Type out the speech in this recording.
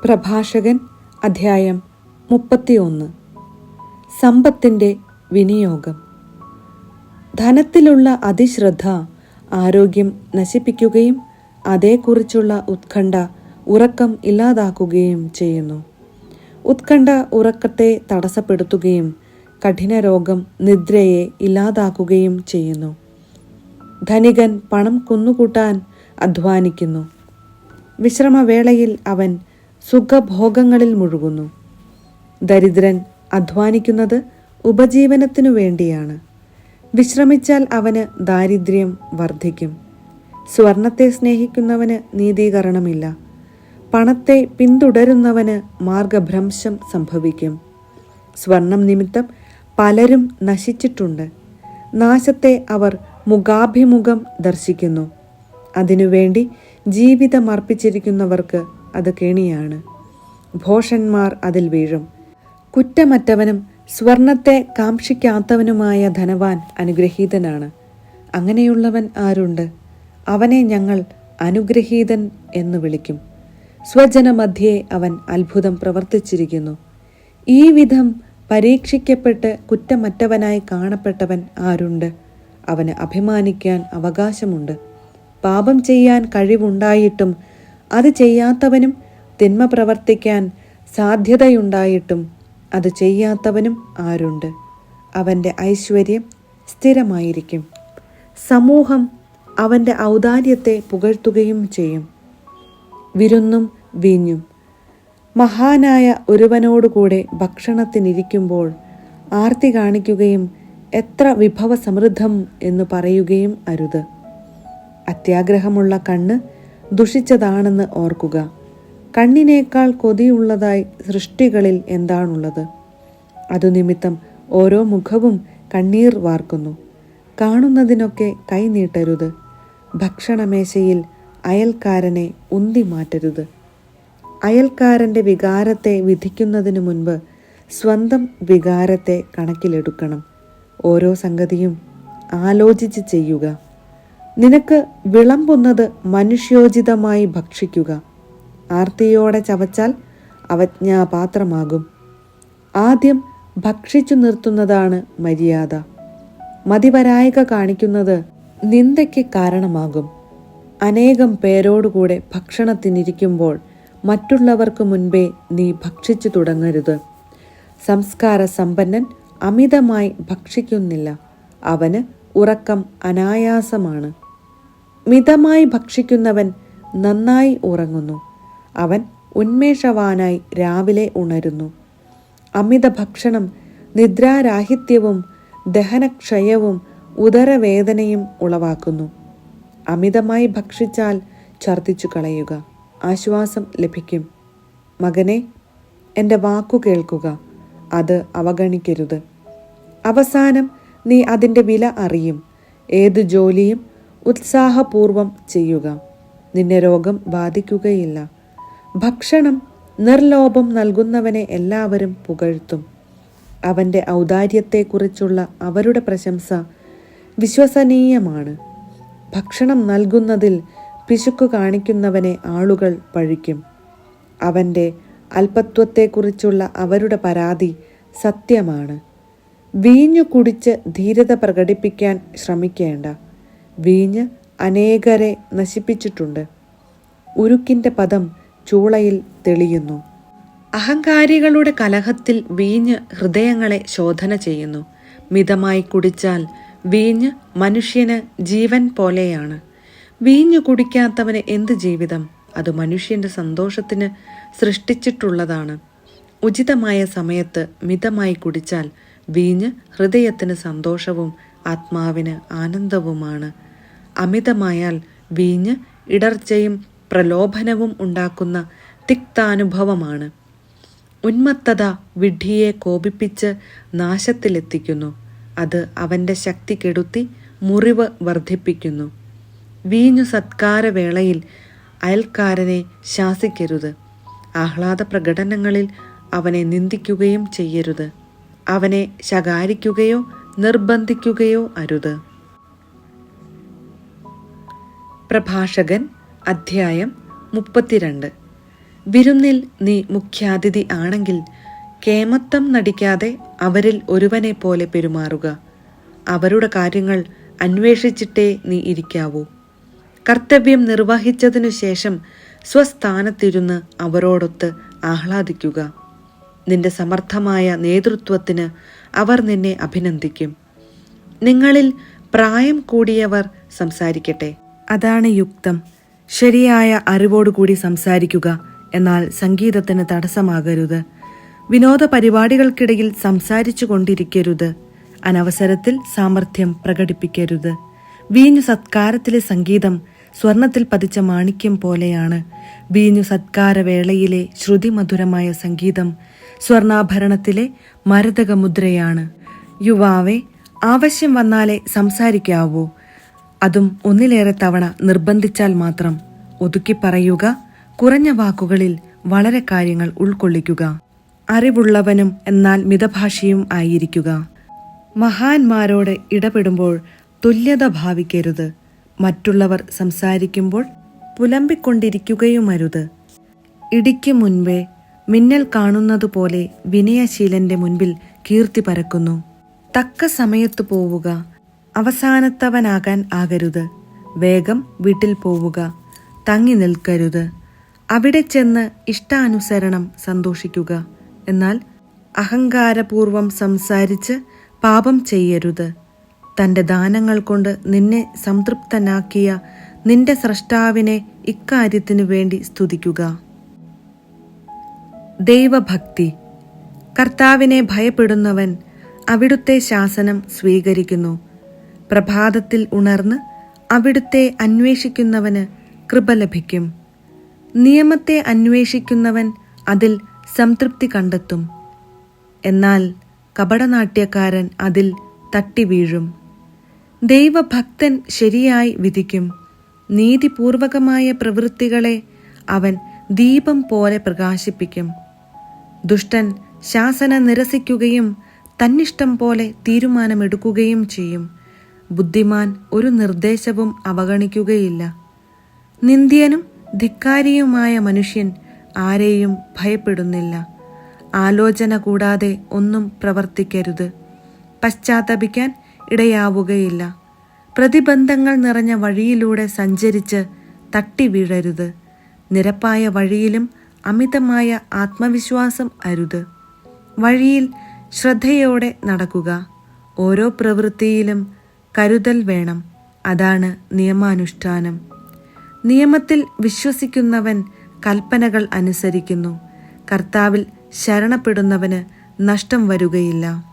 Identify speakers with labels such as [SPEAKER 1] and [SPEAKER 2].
[SPEAKER 1] പ്രഭാഷകൻ അധ്യായം 31. സമ്പത്തിൻ്റെ വിനിയോഗം. ധനത്തിലുള്ള അതിശ്രദ്ധ ആരോഗ്യം നശിപ്പിക്കുകയും അതേക്കുറിച്ചുള്ള ഉത്കണ്ഠ ഉറക്കം ഇല്ലാതാക്കുകയും ചെയ്യുന്നു. ഉത്കണ്ഠ ഉറക്കത്തെ തടസ്സപ്പെടുത്തുകയും കഠിനരോഗം നിദ്രയെ ഇല്ലാതാക്കുകയും ചെയ്യുന്നു. ധനികൻ പണം കുന്നുകൂട്ടാൻ അധ്വാനിക്കുന്നു. വിശ്രമവേളയിൽ അവൻ സുഖഭോഗങ്ങളിൽ മുഴുകുന്നു. ദരിദ്രൻ അധ്വാനിക്കുന്നത് ഉപജീവനത്തിനു വേണ്ടിയാണ്. വിശ്രമിച്ചാൽ അവന് ദാരിദ്ര്യം വർദ്ധിക്കും. സ്വർണത്തെ സ്നേഹിക്കുന്നവന് നീതീകരണമില്ല. പണത്തെ പിന്തുടരുന്നവന് മാർഗഭ്രംശം സംഭവിക്കും. സ്വർണം നിമിത്തം പലരും നശിച്ചിട്ടുണ്ട്. നാശത്തെ അവർ മുഖാഭിമുഖം ദർശിക്കുന്നു. അതിനുവേണ്ടി ജീവിതമർപ്പിച്ചിരിക്കുന്നവർക്ക് അത് കെണിയാണ്. ഭോഷന്മാർ അതിൽ വീഴും. കുറ്റമറ്റവനും സ്വർണത്തെ കാക്ഷിക്കാത്തവനുമായ ധനവാൻ അനുഗ്രഹീതനാണ്. അങ്ങനെയുള്ളവൻ ആരുണ്ട്? അവനെ ഞങ്ങൾ അനുഗ്രഹീതൻ എന്ന് വിളിക്കും. സ്വജനമധ്യേ അവൻ അത്ഭുതം പ്രവർത്തിച്ചിരിക്കുന്നു. ഈ വിധം പരീക്ഷിക്കപ്പെട്ട് കുറ്റമറ്റവനായി കാണപ്പെട്ടവൻ ആരുണ്ട്? അവന് അഭിമാനിക്കാൻ അവകാശമുണ്ട്. പാപം ചെയ്യാൻ കഴിവുണ്ടായിട്ടും അത് ചെയ്യാത്തവനും തിന്മ പ്രവർത്തിക്കാൻ സാധ്യതയുണ്ടായിട്ടും അത് ചെയ്യാത്തവനും ആരുണ്ട്? അവൻ്റെ ഐശ്വര്യം സ്ഥിരമായിരിക്കും. സമൂഹം അവൻ്റെ ഔദാര്യത്തെ പുകഴ്ത്തുകയും ചെയ്യും. വിരുന്നും വീഞ്ഞും. മഹാനായ ഒരുവനോടുകൂടെ ഭക്ഷണത്തിനിരിക്കുമ്പോൾ ആർത്തി കാണിക്കുകയും എത്ര വിഭവസമൃദ്ധം എന്ന് പറയുകയും അരുത്. അത്യാഗ്രഹമുള്ള കണ്ണ് ദുഷിച്ചതാണെന്ന് ഓർക്കുക. കണ്ണിനേക്കാൾ കൊതിയുള്ളതായി സൃഷ്ടികളിൽ എന്താണുള്ളത്? അതു നിമിത്തം ഓരോ മുഖവും കണ്ണീർ വാർക്കുന്നു. കാണുന്നതിനൊക്കെ കൈനീട്ടരുത്. ഭക്ഷണമേശയിൽ അയൽക്കാരനെ ഉന്തി മാറ്റരുത്. അയൽക്കാരൻ്റെ വികാരത്തെ വിധിക്കുന്നതിനു മുൻപ് സ്വന്തം വികാരത്തെ കണക്കിലെടുക്കണം. ഓരോ സംഗതിയും ആലോചിച്ച് ചെയ്യുക. നിനക്ക് വിളമ്പുന്നത് മനുഷ്യോചിതമായി ഭക്ഷിക്കുക. ആർത്തിയോടെ ചവച്ചാൽ അവജ്ഞാപാത്രമാകും. ആദ്യം ഭക്ഷിച്ചു നിർത്തുന്നതാണ് മര്യാദ. മതിവരായിക കാണിക്കുന്നത് നിന്ദയ്ക്ക് കാരണമാകും. അനേകം പേരോടുകൂടെ ഭക്ഷണത്തിനിരിക്കുമ്പോൾ മറ്റുള്ളവർക്ക് മുൻപേ നീ ഭക്ഷിച്ചു തുടങ്ങരുത്. സംസ്കാര സമ്പന്നൻ അമിതമായി ഭക്ഷിക്കുന്നില്ല. അവന് ഉറക്കം അനായാസമാണ്. മിതമായി ഭക്ഷിക്കുന്നവൻ നന്നായി ഉറങ്ങുന്നു. അവൻ ഉന്മേഷവാനായി രാവിലെ ഉണരുന്നു. അമിത ഭക്ഷണം നിദ്രാരാഹിത്യവും ദഹനക്ഷയവും ഉദരവേദനയും ഉളവാക്കുന്നു. അമിതമായി ഭക്ഷിച്ചാൽ ഛർദ്ദിച്ചു കളയുക. ആശ്വാസം ലഭിക്കും. മകനെ, എൻ്റെ വാക്കു കേൾക്കുക. അത് അവഗണിക്കരുത്. അവസാനം നീ അതിൻ്റെ വില അറിയും. ഏത് ജോലിയും ഉത്സാഹപൂർവം ചെയ്യുക. നിന്നെ രോഗം ബാധിക്കുകയില്ല. ഭക്ഷണം നിർലോഭം നൽകുന്നവനെ എല്ലാവരും പുകഴ്ത്തും. അവൻ്റെ ഔദാര്യത്തെക്കുറിച്ചുള്ള അവരുടെ പ്രശംസ വിശ്വസനീയമാണ്. ഭക്ഷണം നൽകുന്നതിൽ പിശുക്കു കാണിക്കുന്നവനെ ആളുകൾ പഴിക്കും. അവൻ്റെ അല്പത്വത്തെക്കുറിച്ചുള്ള അവരുടെ പരാതി സത്യമാണ്. വീഞ്ഞു കുടിച്ച് ധീരത പ്രകടിപ്പിക്കാൻ ശ്രമിക്കേണ്ട. വീഞ്ഞ് അനേകരെ നശിപ്പിച്ചിട്ടുണ്ട്. ഉരുക്കിൻ്റെ പദം ചൂളയിൽ തെളിയുന്നു. അഹങ്കാരികളുടെ കലഹത്തിൽ വീഞ്ഞ് ഹൃദയങ്ങളെ ശോധന ചെയ്യുന്നു. മിതമായി കുടിച്ചാൽ വീഞ്ഞ് മനുഷ്യന് ജീവൻ പോലെയാണ്. വീഞ്ഞു കുടിക്കാത്തവന് എന്ത് ജീവിതം? അത് മനുഷ്യൻ്റെ സന്തോഷത്തിന് സൃഷ്ടിച്ചിട്ടുള്ളതാണ്. ഉചിതമായ സമയത്ത് മിതമായി കുടിച്ചാൽ വീഞ്ഞ് ഹൃദയത്തിന് സന്തോഷവും ആത്മാവിന് ആനന്ദവുമാണ്. അമിതമായാൽ വീഞ്ഞ് ഇടർച്ചയും പ്രലോഭനവും ഉണ്ടാക്കുന്ന തിക്താനുഭവമാണ്. ഉന്മത്തത വിഡ്ഢിയെ കോപിപ്പിച്ച് നാശത്തിലെത്തിക്കുന്നു. അത് അവൻ്റെ ശക്തി കെടുത്തി മുറിവ് വർദ്ധിപ്പിക്കുന്നു. വീഞ്ഞു സത്കാരവേളയിൽ അയൽക്കാരനെ ശാസിക്കരുത്. ആഹ്ലാദ പ്രകടനങ്ങളിൽ അവനെ നിന്ദിക്കുകയും ചെയ്യരുത്. അവനെ ശകാരിക്കുകയോ നിർബന്ധിക്കുകയോ അരുത്. പ്രഭാഷകൻ അധ്യായം 32. വിരുന്നിൽ നീ മുഖ്യാതിഥി ആണെങ്കിൽ കേമത്തം നടിക്കാതെ അവരിൽ ഒരുവനെ പോലെ പെരുമാറുക. അവരുടെ കാര്യങ്ങൾ അന്വേഷിച്ചിട്ടേ നീ ഇരിക്കാവൂ. കർത്തവ്യം നിർവഹിച്ചതിനു ശേഷം സ്വസ്ഥാനത്തിരുന്ന് അവരോടൊത്ത് ആഹ്ലാദിക്കുക. നിന്റെ സമർത്ഥമായ നേതൃത്വത്തിന് അവർ നിന്നെ അഭിനന്ദിക്കും. നിങ്ങളിൽ പ്രായം കൂടിയവർ സംസാരിക്കട്ടെ, അതാണ് യുക്തം. ശരിയായ അറിവോടുകൂടി സംസാരിക്കുക, എന്നാൽ സംഗീതത്തിന് തടസ്സമാകരുത്. വിനോദ പരിപാടികൾക്കിടയിൽ സംസാരിച്ചു കൊണ്ടിരിക്കരുത്. അനവസരത്തിൽ സാമർഥ്യം പ്രകടിപ്പിക്കരുത്. വീഞ്ഞു സത്കാരത്തിലെ സംഗീതം സ്വർണത്തിൽ പതിച്ച മാണിക്യം പോലെയാണ്. വീഞ്ഞു സത്കാരവേളയിലെ ശ്രുതിമധുരമായ സംഗീതം സ്വർണാഭരണത്തിലെ മരതക മുദ്രയാണ്. യുവാവെ, ആവശ്യം വന്നാലേ സംസാരിക്കാവൂ. അതും ഒന്നിലേറെ തവണ നിർബന്ധിച്ചാൽ മാത്രം. ഒതുക്കി പറയുക. കുറഞ്ഞ വാക്കുകളിൽ വളരെ കാര്യങ്ങൾ ഉൾക്കൊള്ളിക്കുക. അറിവുള്ളവനും എന്നാൽ മിതഭാഷിയും ആയിരിക്കുക. മഹാന്മാരോട് ഇടപെടുമ്പോൾ തുല്യത ഭാവിക്കരുത്. മറ്റുള്ളവർ സംസാരിക്കുമ്പോൾ പുലമ്പിക്കൊണ്ടിരിക്കുകയുമരുത്. ഇടിക്ക് മുൻപേ മിന്നൽ കാണുന്നതുപോലെ വിനയശീലന്റെ മുൻപിൽ കീർത്തി പരക്കുന്നു. തക്ക സമയത്ത് പോവുക. അവസാനത്തവനാകാൻ ആകരുത്. വേഗം വീട്ടിൽ പോവുക. തങ്ങി നിൽക്കരുത്. അവിടെ ചെന്ന് ഇഷ്ടാനുസരണം സന്തോഷിക്കുക. എന്നാൽ അഹങ്കാരപൂർവം സംസാരിച്ച് പാപം ചെയ്യരുത്. തൻ്റെ ദാനങ്ങൾ കൊണ്ട് നിന്നെ സംതൃപ്തനാക്കിയ നിന്റെ സ്രഷ്ടാവിനെ ഇക്കാര്യത്തിനു വേണ്ടി സ്തുതിക്കുക. ദൈവഭക്തി. കർത്താവിനെ ഭയപ്പെടുന്നവൻ അവിടുത്തെ ശാസനം സ്വീകരിക്കുന്നു. പ്രഭാതത്തിൽ ഉണർന്ന് അവിടുത്തെ അന്വേഷിക്കുന്നവന് കൃപ ലഭിക്കും. നിയമത്തെ അന്വേഷിക്കുന്നവൻ അതിൽ സംതൃപ്തി കണ്ടെത്തും. എന്നാൽ കപടനാട്യക്കാരൻ അതിൽ തട്ടി വീഴും. ദൈവഭക്തൻ ശരിയായി വിധിക്കും. നീതിപൂർവകമായ പ്രവൃത്തികളെ അവൻ ദീപം പോലെ പ്രകാശിപ്പിക്കും. ദുഷ്ടൻ ശാസന നിരസിക്കുകയും തന്നിഷ്ടം പോലെ തീരുമാനമെടുക്കുകയും ചെയ്യും. ബുദ്ധിമാൻ ഒരു നിർദ്ദേശവും അവഗണിക്കുകയില്ല. നിന്ദ്യനും ധിക്കാരിയുമായ മനുഷ്യൻ ആരെയും ഭയപ്പെടുന്നില്ല. ആലോചന കൂടാതെ ഒന്നും പ്രവർത്തിക്കരുത്. പശ്ചാത്തപിക്കാൻ ഇടയാവുകയില്ല. പ്രതിബന്ധങ്ങൾ നിറഞ്ഞ വഴിയിലൂടെ സഞ്ചരിച്ച് തട്ടി വീഴരുത്. നിരപ്പായ വഴിയിലും അമിതമായ ആത്മവിശ്വാസം അരുത്. വഴിയിൽ ശ്രദ്ധയോടെ നടക്കുക. ഓരോ പ്രവൃത്തിയിലും കരുതൽ വേണം. അതാണ് നിയമാനുഷ്ഠാനം. നിയമത്തിൽ വിശ്വസിക്കുന്നവൻ കൽപ്പനകൾ അനുസരിക്കുന്നു. കർത്താവിൽ ശരണപ്പെടുന്നവന് നഷ്ടം വരുകയില്ല.